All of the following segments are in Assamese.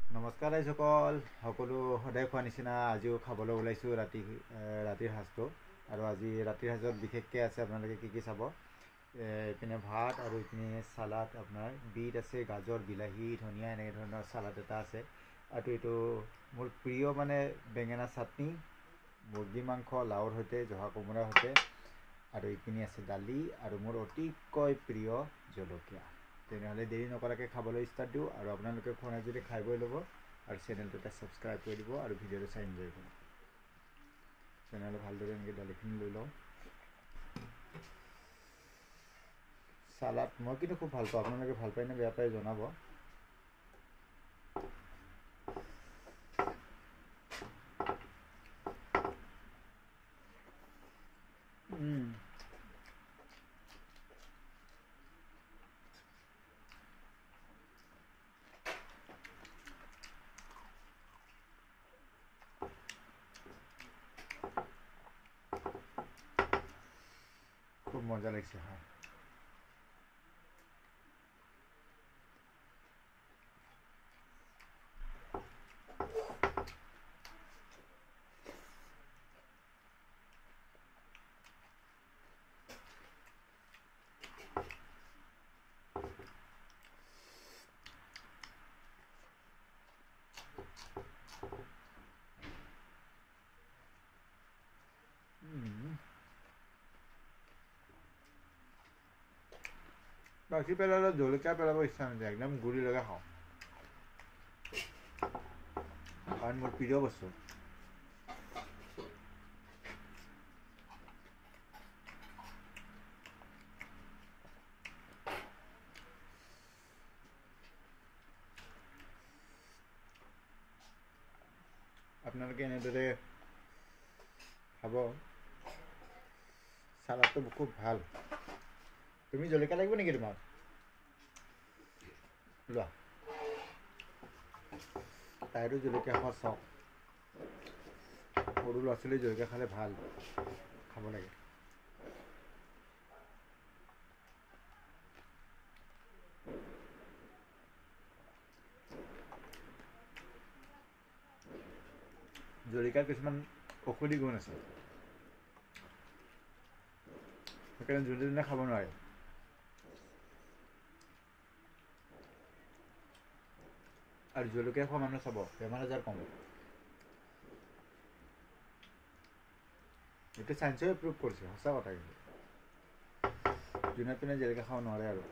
নমস্কাৰ ৰাইজসকল, সকলো সদায় খোৱা নিচিনা আজিও খাবলৈ ওলাইছোঁ ৰাতিৰ সাঁজটো। আৰু আজি ৰাতিৰ সাঁজত বিশেষকৈ আছে আপোনালোকে কি চাব। এইপিনে ভাত আৰু এইপিনে চালাড, আপোনাৰ বিট আছে, গাজৰ, বিলাহী, ধনিয়া এনেকৈ ধৰণৰ চালাড এটা আছে। আৰু এইটো মোৰ প্ৰিয় মানে বেঙেনা চাটনি, মুৰ্গী মাংস লাওৰ সৈতে, জহা কোমোৰাৰ সৈতে, আৰু এইপিনে আছে দালি আৰু মোৰ অতিকৈ প্ৰিয় জলকীয়া। তেনেহ'লে দেৰি নকৰাকৈ খাবলৈ ষ্টাৰ্ট দিওঁ। আৰু আপোনালোকে খোৱা নাই যদি খাই বৈ ল'ব আৰু চেনেলটোতে ছাবস্ক্ৰাইব কৰি দিব আৰু ভিডিঅ'টো চাই এনজয় কৰিব। তেনেহ'লে ভালদৰে এনেকৈ দালিখিনি লৈ লওঁ। চালাড মই কিন্তু খুব ভাল পাওঁ, আপোনালোকে ভাল পায় নে বেয়া পায় জনাব। খুব মজা লাগিছে খাই। বাকী পেলালে জলকীয়া পেলাব ইচ্ছা নাযায়, একদম গুৰি লগা খাওঁ, কাৰণ মোৰ প্ৰিয় বস্তু। আপোনালোকে এনেদৰে খাব, চালাডটো খুব ভাল। তুমি জলকীয়া লাগিব নেকি তোমাক? লোৱা, তাইৰো জলকীয়া খোৱা চাওক। সৰু ল'ৰা ছোৱালী জলকীয়া খালে ভাল, খাব লাগে। জলকীয়াৰ কিছুমান ঔষধি গুণ আছে, সেইকাৰণে যোনে যোনে খাব নোৱাৰে। আৰু জলকীয়া খোৱা মানুহ চাব, বেমাৰ আজাৰ কম। এইটো চাইন্সেও প্ৰুভ কৰিছে, সঁচা কথা। কিন্তু যোনে তোনে জলকীয়া খাব নোৱাৰে আৰু।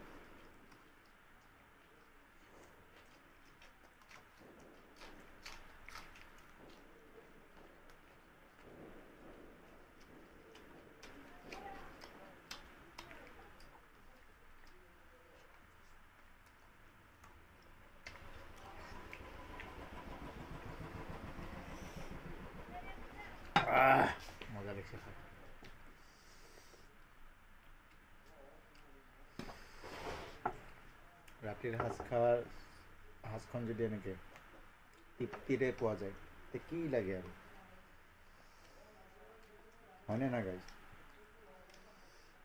মজা লাগিছে খাই। ৰাতিৰ সাজখন যদি এনেকৈ তৃপ্তিৰে পোৱা যায় তে কি লাগে আৰু, হয়নে নাই গাইজ?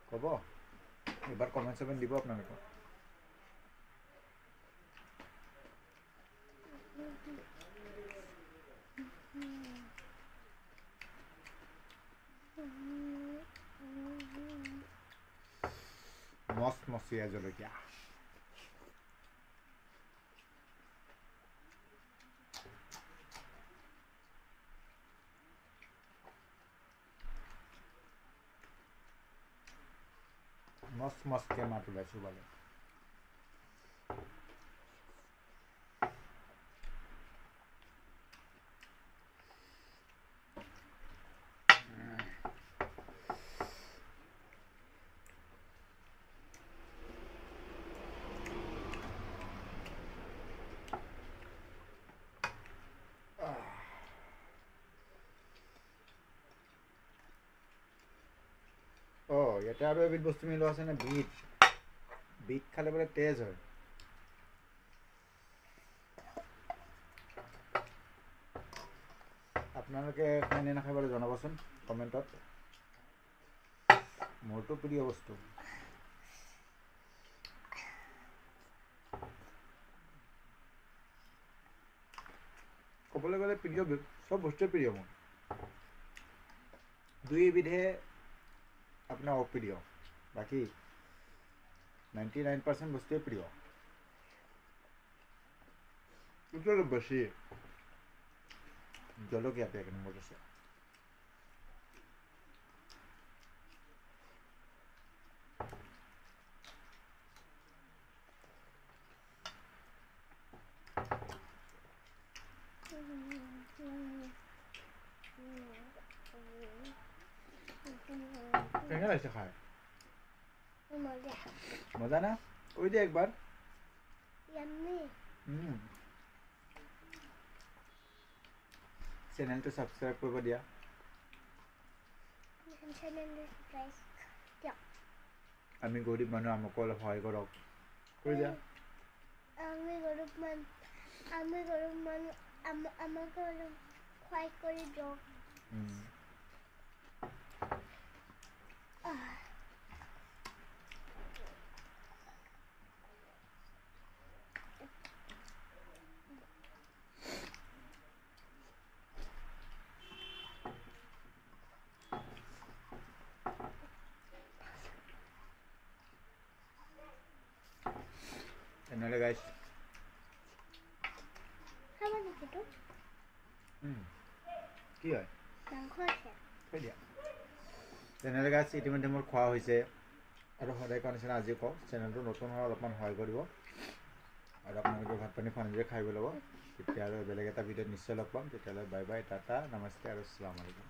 ক'ব, এবাৰ কমেণ্ট চমেণ্ট দিব আপোনালোকে। মচমচীয়া জলকীয়া। মচমচকৈ মাত ওলাইছোঁ বাৰু। ইয়াতে আৰু এবিধ বস্তু মিলোৱা আছে নে, বিট খালে বোলে তেজ হয়। আপোনালোকে খাই নে নাখায় বাৰু জনাবচোন কমেণ্টত। মোৰতো প্ৰিয় বস্তু। ক'বলৈ গ'লে প্ৰিয় চব বস্তুৱে প্ৰিয় মোৰ। দুই এবিধে আপোনাৰ অপ্ৰিয়, বাকী 99% বস্তুৱে প্ৰিয়। কিন্তু অলপ বেছি জলকীয়াটো এক নম্বৰত আছে। কেনে লাগিছে খাই? মজা না? কৈ দিয়া একবাৰ। চেনেলটো ছাবস্ক্ৰাইব কৰিব দিয়া। আমি গৰীব মানুহ, আমাকো অলপ সহায় কৰক। কৈ দিয়া। আমি গৰীব মানুহ, আমাকে অলপ সহায় কৰি দিয়ক। তেনেহ'লে গাইছ খাব নেকি তো? কি হয়? মাংস আছে। কৈ দিয়া। তেনেহ'লে গাইছ ইতিমধ্যে মোৰ খোৱা হৈছে, আৰু সদায় কোৱা নিচিনা আজি কওঁ, চেনেলটো নতুন হয় অলপমান সহায় কৰিব, আৰু আপোনালোকে ভাত পানী খোৱা নিজে খাই ল'ব। তেতিয়া আৰু বেলেগ এটা ভিডিঅ'ত নিশ্চয় লগ পাম। তেতিয়াহ'লে বাই বাই, টাটা, নমস্তে আৰু আসসালামু আলাইকুম।